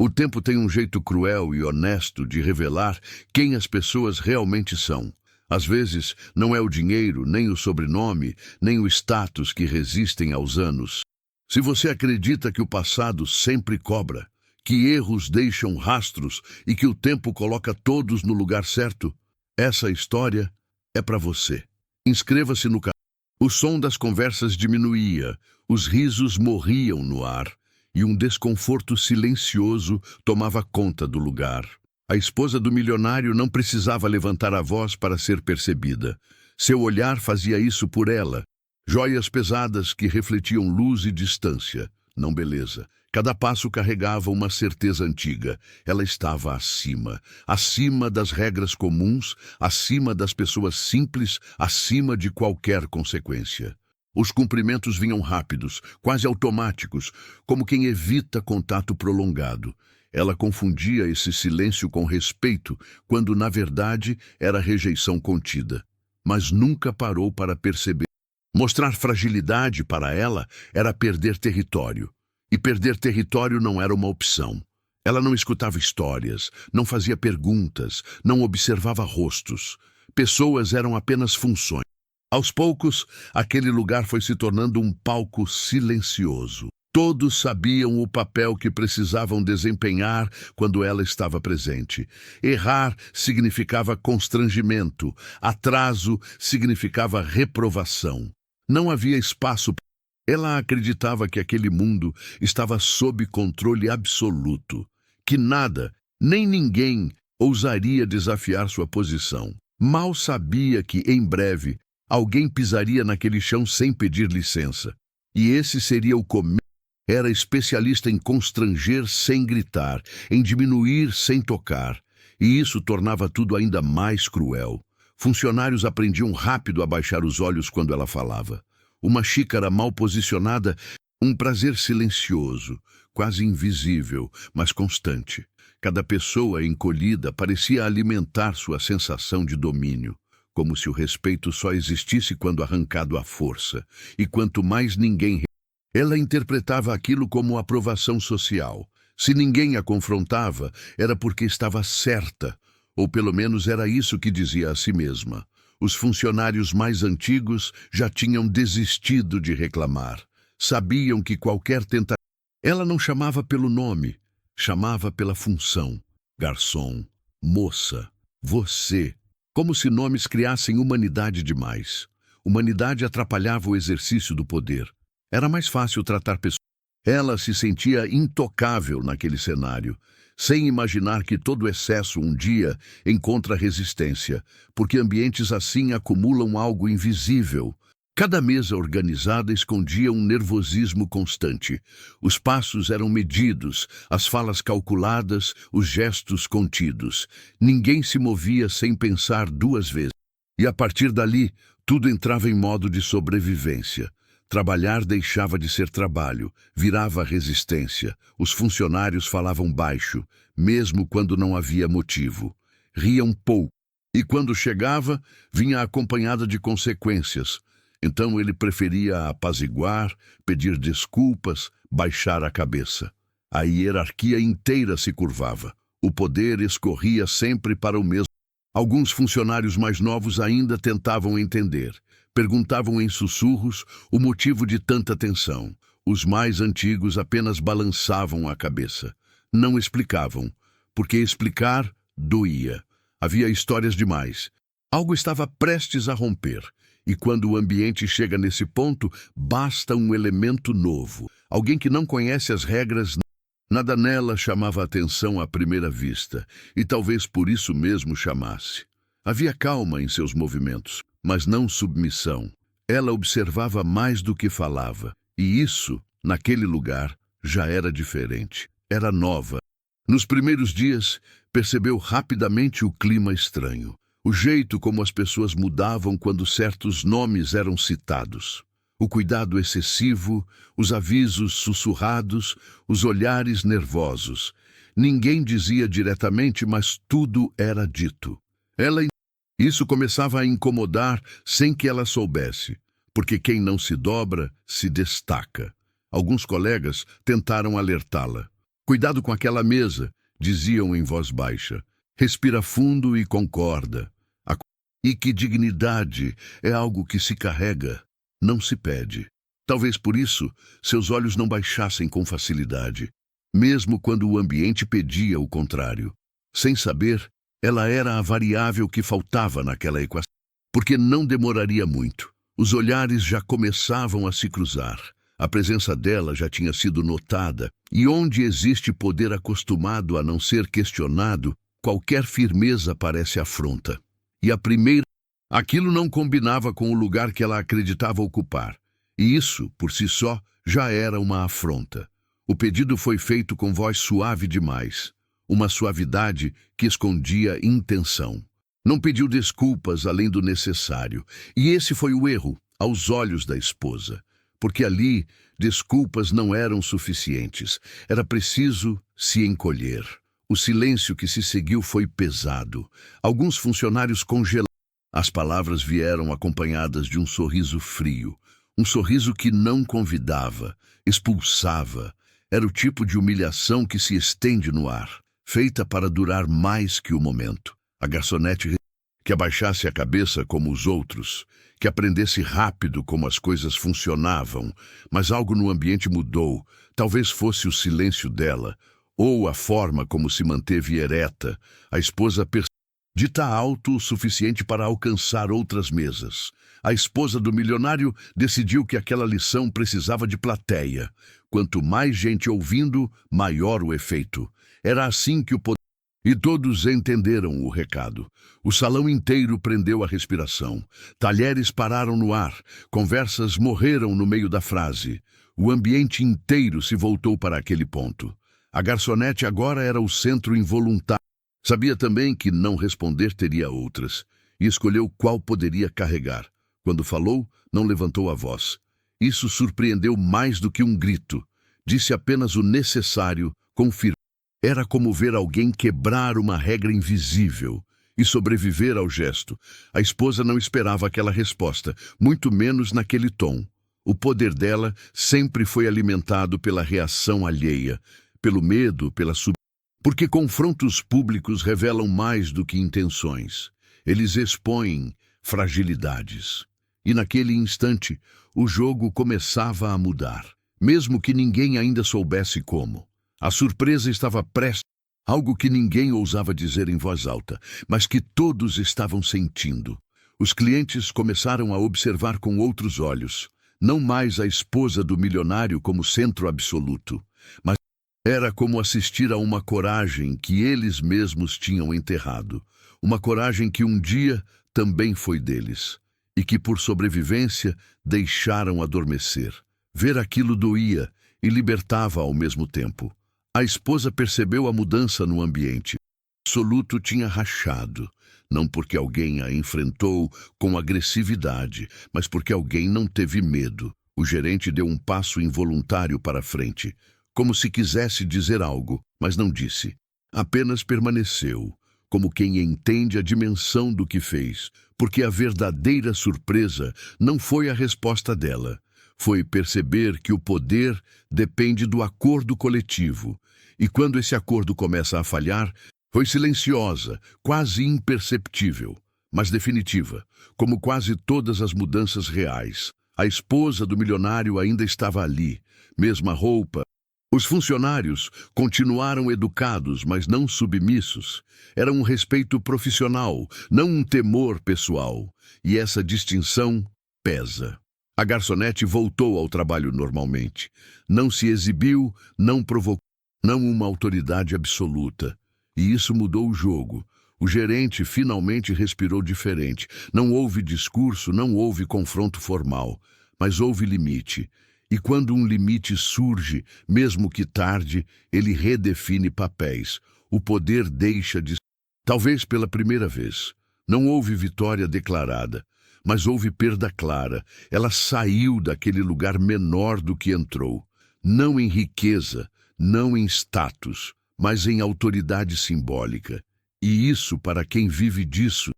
O tempo tem um jeito cruel e honesto de revelar quem as pessoas realmente são. Às vezes, não é o dinheiro, nem o sobrenome, nem o status que resistem aos anos. Se você acredita que o passado sempre cobra, que erros deixam rastros e que o tempo coloca todos no lugar certo, essa história é para você. Inscreva-se no canal. O som das conversas diminuía, os risos morriam no ar e um desconforto silencioso tomava conta do lugar. A esposa do milionário não precisava levantar a voz para ser percebida. Seu olhar fazia isso por ela. Joias pesadas que refletiam luz e distância, não beleza. Cada passo carregava uma certeza antiga. Ela estava acima das regras comuns, acima das pessoas simples, acima de qualquer consequência. Os cumprimentos vinham rápidos, quase automáticos, como quem evita contato prolongado. Ela confundia esse silêncio com respeito, quando na verdade era rejeição contida. Mas nunca parou para perceber. Mostrar fragilidade para ela era perder território. E perder território não era uma opção. Ela não escutava histórias, não fazia perguntas, não observava rostos. Pessoas eram apenas funções. Aos poucos, aquele lugar foi se tornando um palco silencioso. Todos sabiam o papel que precisavam desempenhar quando ela estava presente. Errar significava constrangimento, atraso significava reprovação. Não havia espaço. Ela acreditava que aquele mundo estava sob controle absoluto, que nada, nem ninguém, ousaria desafiar sua posição. Mal sabia que, em breve, alguém pisaria naquele chão sem pedir licença. E esse seria o começo. Era especialista em constranger sem gritar, em diminuir sem tocar. E isso tornava tudo ainda mais cruel. Funcionários aprendiam rápido a baixar os olhos quando ela falava. Uma xícara mal posicionada, um prazer silencioso, quase invisível, mas constante. Cada pessoa encolhida parecia alimentar sua sensação de domínio, como se o respeito só existisse quando arrancado à força. E quanto mais ninguém... Ela interpretava aquilo como aprovação social. Se ninguém a confrontava, era porque estava certa, ou pelo menos era isso que dizia a si mesma. Os funcionários mais antigos já tinham desistido de reclamar. Sabiam que qualquer tentativa... Ela não chamava pelo nome, chamava pela função. Garçom, moça, você. Como se nomes criassem humanidade demais. Humanidade atrapalhava o exercício do poder. Era mais fácil tratar pessoas. Ela se sentia intocável naquele cenário, sem imaginar que todo excesso um dia encontra resistência, porque ambientes assim acumulam algo invisível. Cada mesa organizada escondia um nervosismo constante. Os passos eram medidos, as falas calculadas, os gestos contidos. Ninguém se movia sem pensar duas vezes. E a partir dali, tudo entrava em modo de sobrevivência. Trabalhar deixava de ser trabalho, virava resistência. Os funcionários falavam baixo, mesmo quando não havia motivo. Riam pouco, e quando chegava, vinha acompanhada de consequências. Então ele preferia apaziguar, pedir desculpas, baixar a cabeça. A hierarquia inteira se curvava. O poder escorria sempre para o mesmo. Alguns funcionários mais novos ainda tentavam entender. Perguntavam em sussurros o motivo de tanta tensão. Os mais antigos apenas balançavam a cabeça. Não explicavam, porque explicar doía. Havia histórias demais. Algo estava prestes a romper. E quando o ambiente chega nesse ponto, basta um elemento novo. Alguém que não conhece as regras. Nada nela chamava atenção à primeira vista, e talvez por isso mesmo chamasse. Havia calma em seus movimentos, mas não submissão. Ela observava mais do que falava, e isso, naquele lugar, já era diferente. Era nova. Nos primeiros dias, percebeu rapidamente o clima estranho, o jeito como as pessoas mudavam quando certos nomes eram citados. O cuidado excessivo, os avisos sussurrados, os olhares nervosos. Ninguém dizia diretamente, mas tudo era dito. Isso começava a incomodar sem que ela soubesse, porque quem não se dobra, se destaca. Alguns colegas tentaram alertá-la. Cuidado com aquela mesa, diziam em voz baixa. Respira fundo e concorda. E que dignidade é algo que se carrega, não se pede. Talvez por isso seus olhos não baixassem com facilidade, mesmo quando o ambiente pedia o contrário. Sem saber, ela era a variável que faltava naquela equação, porque não demoraria muito. Os olhares já começavam a se cruzar. A presença dela já tinha sido notada, e onde existe poder acostumado a não ser questionado, qualquer firmeza parece afronta. E a primeira, aquilo não combinava com o lugar que ela acreditava ocupar. E isso, por si só, já era uma afronta. O pedido foi feito com voz suave demais, uma suavidade que escondia intenção. Não pediu desculpas além do necessário, e esse foi o erro, aos olhos da esposa. Porque ali, desculpas não eram suficientes, era preciso se encolher. O silêncio que se seguiu foi pesado. Alguns funcionários congelaram. As palavras vieram acompanhadas de um sorriso frio. Um sorriso que não convidava, expulsava. Era o tipo de humilhação que se estende no ar, feita para durar mais que o momento. A garçonete que abaixasse a cabeça como os outros, que aprendesse rápido como as coisas funcionavam, mas algo no ambiente mudou. Talvez fosse o silêncio dela, ou a forma como se manteve ereta. A esposa dita alto o suficiente para alcançar outras mesas. A esposa do milionário decidiu que aquela lição precisava de plateia. Quanto mais gente ouvindo, maior o efeito. Era assim que o poder... E todos entenderam o recado. O salão inteiro prendeu a respiração. Talheres pararam no ar. Conversas morreram no meio da frase. O ambiente inteiro se voltou para aquele ponto. A garçonete agora era o centro involuntário. Sabia também que não responder teria outras, e escolheu qual poderia carregar. Quando falou, não levantou a voz. Isso surpreendeu mais do que um grito. Disse apenas o necessário, com firmeza. Era como ver alguém quebrar uma regra invisível e sobreviver ao gesto. A esposa não esperava aquela resposta, muito menos naquele tom. O poder dela sempre foi alimentado pela reação alheia, pelo medo, porque confrontos públicos revelam mais do que intenções. Eles expõem fragilidades. E naquele instante, o jogo começava a mudar, mesmo que ninguém ainda soubesse como. A surpresa estava prestes, algo que ninguém ousava dizer em voz alta, mas que todos estavam sentindo. Os clientes começaram a observar com outros olhos, não mais a esposa do milionário como centro absoluto, mas era como assistir a uma coragem que eles mesmos tinham enterrado, uma coragem que um dia também foi deles, e que por sobrevivência deixaram adormecer. Ver aquilo doía e libertava ao mesmo tempo. A esposa percebeu a mudança no ambiente. O absoluto tinha rachado, não porque alguém a enfrentou com agressividade, mas porque alguém não teve medo. O gerente deu um passo involuntário para frente, como se quisesse dizer algo, mas não disse. Apenas permaneceu, como quem entende a dimensão do que fez, porque a verdadeira surpresa não foi a resposta dela. Foi perceber que o poder depende do acordo coletivo. E quando esse acordo começa a falhar, foi silenciosa, quase imperceptível, mas definitiva, como quase todas as mudanças reais. A esposa do milionário ainda estava ali, mesma roupa. Os funcionários continuaram educados, mas não submissos. Era um respeito profissional, não um temor pessoal. E essa distinção pesa. A garçonete voltou ao trabalho normalmente. Não se exibiu, não provocou, não uma autoridade absoluta. E isso mudou o jogo. O gerente finalmente respirou diferente. Não houve discurso, não houve confronto formal, mas houve limite. E quando um limite surge, mesmo que tarde, ele redefine papéis. O poder deixa de... Talvez pela primeira vez. Não houve vitória declarada, mas houve perda clara. Ela saiu daquele lugar menor do que entrou. Não em riqueza, não em status, mas em autoridade simbólica. E isso, para quem vive disso,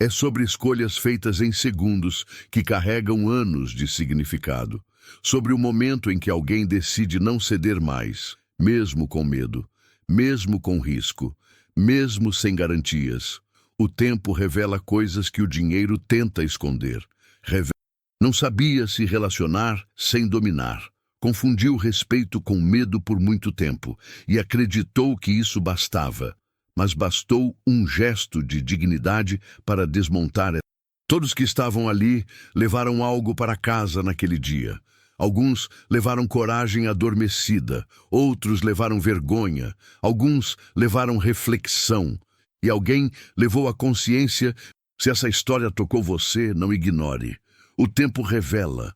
é sobre escolhas feitas em segundos que carregam anos de significado. Sobre o momento em que alguém decide não ceder mais, mesmo com medo, mesmo com risco, mesmo sem garantias. O tempo revela coisas que o dinheiro tenta esconder. Não sabia se relacionar sem dominar. Confundiu respeito com medo por muito tempo e acreditou que isso bastava. Mas bastou um gesto de dignidade para desmontar. Todos que estavam ali levaram algo para casa naquele dia. Alguns levaram coragem adormecida, outros levaram vergonha, alguns levaram reflexão. E alguém levou a consciência. Se essa história tocou você, não ignore. O tempo revela.